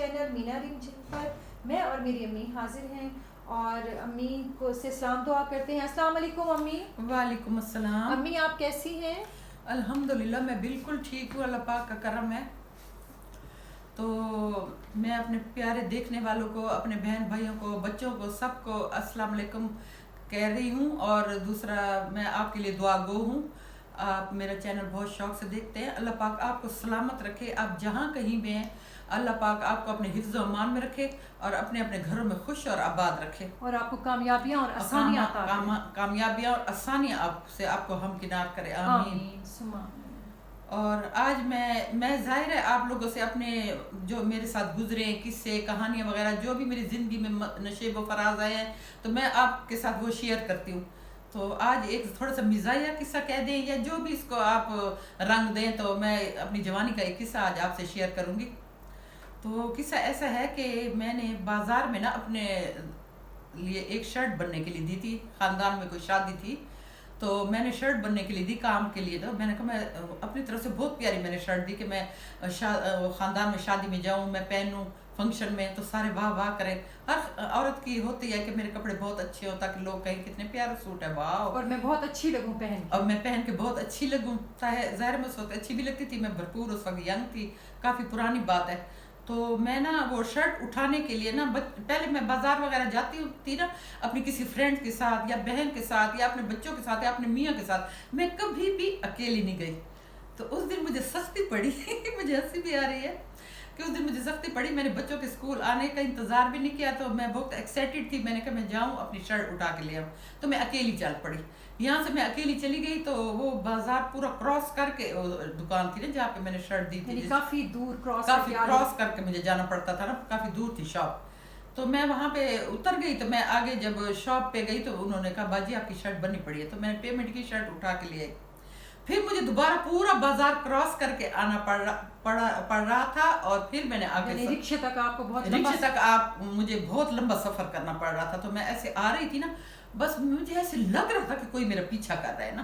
Channel مینا RAM جن پر میں اور میری امی حاضر ہیں اور امی کو سے سلام دعا کرتے ہیں. السلام علیکم امی. وعلیکم السلام. امی آپ کیسی ہیں؟ الحمدللہ میں بالکل ٹھیک ہوں, اللہ پاک کا کرم ہے. تو میں اپنے پیارے دیکھنے والوں کو, اپنے بہن بھائیوں کو, بچوں کو, سب کو السلام علیکم کہہ رہی ہوں. اور دوسرا میں آپ کے لیے دعا گو ہوں. آپ میرا چینل بہت شوق سے دیکھتے ہیں. اللہ پاک آپ کو سلامت رکھے, آپ جہاں کہیں بھی ہیں اللہ پاک آپ کو اپنے حفظ و امان میں رکھے اور اپنے اپنے گھروں میں خوش اور آباد رکھے, اور آپ کو کامیابیاں اور آسانیاں عطا کرے. کامیابیاں اور آسانیاں آپ کو ہمکنار کرے, آمین. اور آج میں ظاہر ہے آپ لوگوں سے اپنے جو میرے ساتھ گزرے قصے کہانیاں وغیرہ جو بھی میری زندگی میں نشیب و فراز آئے ہیں تو میں آپ کے ساتھ وہ شیئر کرتی ہوں. تو آج ایک تھوڑا سا مزاحیہ قصہ کہہ دیں یا جو بھی اس کو آپ رنگ دیں, تو میں اپنی جوانی کا ایک قصہ آج آپ سے شیئر کروں گی. تو قصہ ایسا ہے کہ میں نے بازار میں نا اپنے لیے ایک شرٹ بننے کے لیے دی تھی. خاندان میں کوئی شادی تھی تو میں نے شرٹ بننے کے لیے دی, کام کے لیے. تو میں نے کہا میں اپنی طرف سے بہت پیاری میں نے شرٹ دی کہ میں خاندان میں شادی میں جاؤں, میں پہنوں فنکشن میں تو سارے واہ واہ کریں. ہر عورت کی ہوتی ہے کہ میرے کپڑے بہت اچھے ہو تاکہ لوگ کہیں کتنے پیارا سوٹ ہے, واہ, اور میں بہت اچھی لگوں پہن کے, اور میں پہن کے بہت اچھی لگوں. ظاہر میں اس وقت اچھی بھی لگتی تھی, میں بھرپور اس وقت ینگ تھی, کافی پرانی بات ہے. تو میں نا وہ شرٹ اٹھانے کے لیے نا پہلے میں بازار وغیرہ جاتی تھی نا اپنی کسی فرینڈ کے ساتھ یا بہن کے ساتھ یا اپنے بچوں کے ساتھ یا اپنے میاں کے ساتھ, میں کبھی بھی اکیلی نہیں گئی. تو اس دن مجھے سختی پڑی مجھے ہنسی بھی آ رہی ہے کہ اس دن مجھے سختی پڑی. میں نے بچوں کے اسکول آنے کا انتظار بھی نہیں کیا, تو میں بہت ایکسائٹیڈ تھی. میں نے کہا میں جاؤں اپنی شرٹ اٹھا کے لے آؤں, تو میں اکیلی چل پڑی. یہاں سے میں اکیلی چلی گئی تو وہ بازار پورا کراس کر کے دکان تھی نا جہاں پہ میں نے شرٹ دی تھی, کافی دور کراس کر کے مجھے جانا پڑتا تھا نا, کافی دور تھی شاپ. تو میں وہاں پہ اتر گئی. تو میں آگے جب شاپ پہ گئی تو انہوں نے کہا باجی آپ کی شرٹ بنی پڑی ہے. تو میں نے پیمنٹ کی, شرٹ اٹھا کے لیے. پھر مجھے دوبارہ پورا بازار کراس کر کے آنا پڑ رہا تھا, اور پھر میں نے آگے رکشے تک آپ کو مجھے بہت لمبا سفر کرنا پڑ رہا تھا. تو میں ایسے آ رہی تھی نا, بس مجھے ایسے لگ رہا تھا کہ کوئی میرا پیچھا کر رہا ہے نا,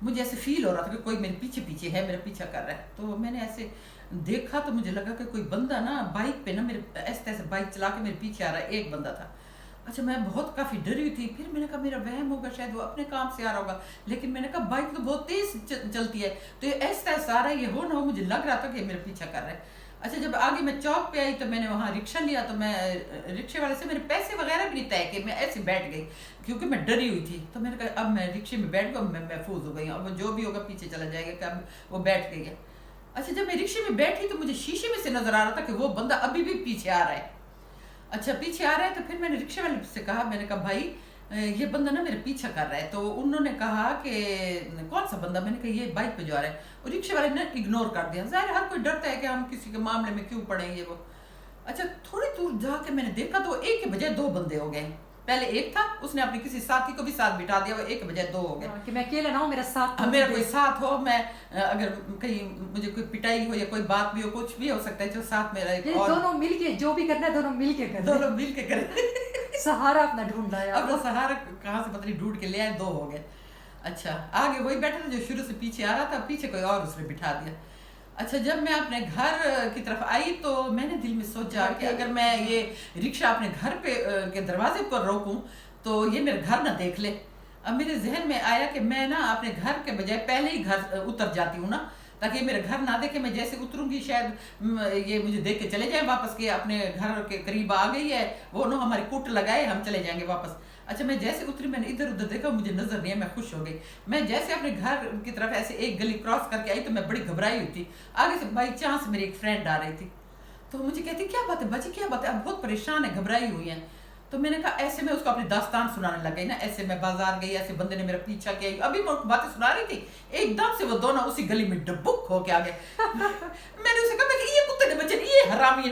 مجھے ایسے فیل ہو رہا تھا کہ کوئی میرے پیچھے ہے, میرا پیچھا کر رہا ہے. تو میں نے ایسے دیکھا تو مجھے لگا کہ کوئی بندہ نا بائک پہ نا میرے ایسے بائک چلا کے میرے پیچھے آ رہا ہے. ایک بندہ تھا. اچھا میں بہت کافی ڈری ہوئی تھی. پھر میں نے کہا میرا وہم ہوگا, شاید وہ اپنے کام سے آ رہا ہوگا, لیکن میں نے کہا بائک تو بہت تیز چلتی ہے تو یہ ایسا آ رہا ہے, یہ ہو نہ ہو مجھے لگ رہا تھا کہ یہ میرا پیچھا کر رہا ہے. اچھا جب آگے میں چوک پہ آئی تو میں نے وہاں رکشہ لیا. تو میں رکشے والے سے میرے پیسے وغیرہ بھی نہیں طے کہ میں ایسے بیٹھ گئی کیونکہ میں ڈری ہوئی تھی. تو میں نے کہا اب میں رکشے میں بیٹھ گئی, میں محفوظ ہو گئی ہوں, اب وہ جو بھی ہوگا پیچھے چلا جائے گا کہ اب وہ بیٹھ گئی ہے. اچھا جب میں رکشے میں بیٹھی تو مجھے شیشے میں سے نظر آ رہا تھا کہ وہ بندہ ابھی بھی پیچھے آ رہا ہے. اچھا پیچھے آ رہا ہے. تو پھر میں نے رکشے والے سے کہا, میں نے کہا بھائی یہ بندہ نا میرے پیچھا کر رہا ہے. تو انہوں نے کہا کہ کون سا بندہ؟ میں نے کہا یہ بائک پہ جو آ رہا ہے. اور رکشے والے نے اگنور کر دیا. ظاہر ہر کوئی ڈرتا ہے کہ ہم کسی کے معاملے میں کیوں پڑیں یہ وہ. اچھا تھوڑی دور جا کے میں نے دیکھا تو ایک کے بجائے دو بندے ہو گئے. پہلے ایک تھا, اس نے اپنی کسی ساتھی کو بھی ساتھ بٹھا دیا, وہ ایک کے بجائے دو ہو گئے کہ میں اکیلا نہ ہوں, میرا کوئی ساتھ ہو, میں اگر کہیں مجھے کوئی پٹائی ہو یا کوئی بات بھی ہو, کچھ بھی ہو سکتا ہے, جو ساتھ میرا ایک اور دونوں مل کے جو بھی کرنا ہے دونوں مل کے کریں سہارا اپنا ڈھونڈ لایا. اب وہ سہارا کہاں سے پتہ نہیں ڈھونڈ کے لے آئے, دو ہو گئے. اچھا آگے وہی بیٹھا تھا جو شروع سے پیچھے آ رہا تھا, پیچھے کوئی اور اس نے بٹھا دیا. اچھا جب میں اپنے گھر کی طرف آئی تو میں نے دل میں سوچا کہ اگر میں یہ رکشہ اپنے گھر پہ کے دروازے پر روکوں تو یہ میرے گھر نہ دیکھ لے. اب میرے ذہن میں آیا کہ میں نا اپنے گھر کے بجائے پہلے ہی گھر اتر جاتی ہوں نا, تاکہ یہ میرے گھر نہ دیکھے. میں جیسے اتروں گی شاید یہ مجھے دیکھ کے چلے جائیں واپس, کہ اپنے گھر کے قریب آ گئی ہے, وہ نو ہماری کوٹ لگائے, ہم چلے جائیں گے واپس. اچھا میں جیسے اتری میں نے ادھر ادھر دیکھا, مجھے نظر نہیں ہے, میں خوش ہو گئی. میں جیسے اپنے گھر کی طرف ایسے ایک گلی کراس کر کے آئی تو میں بڑی گھبرائی ہوئی تھی. آگے سے بائی چانس میری ایک فرینڈ آ رہی تھی, تو مجھے کہتی کیا بات ہے باجی, کیا بات ہے, اب بہت پریشان ہے, گھبرائی ہوئی ہیں. تو میں نے کہا ایسے میں اس کو اپنی داستان سنانے لگ گئی نا, ایسے میں بازار گئی, ایسے بندے نے میرا پیچھا کیا, ابھی میں باتیں سنا رہی تھی, ایک دم سے وہ دونوں اسی گلی میں ڈبک ہو کے آ گئے. میں نے اسے کہا یہ کتے نے بچے, یہ حرامی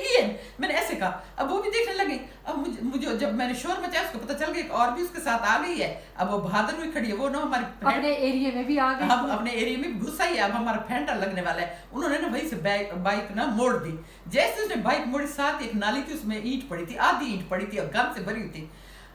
ہے, میں نے ایسے کہا. اب وہ بھی دیکھنے لگی. اب مجھے جب میں نے شور مچایا اس کو پتہ چل گیا اور بھی اس کے ساتھ آ گئی ہے. اب وہ بہادر ہوئی کھڑی ہے, وہ نا ہماری اپنے ایریا میں بھی آ گئی, اپنے ایریا میں گھس آئی ہے, اب ہمارا پھینٹا لگنے والا ہے. انہوں نے نا وہیں سے بائک نا موڑ دی. جیسے اس نے بائک موڑی, ساتھ ایک نالی تھی, اس میں اینٹ پڑی تھی, آدھی اینٹ پڑی تھی اور گند سے بھری ہوئی تھی.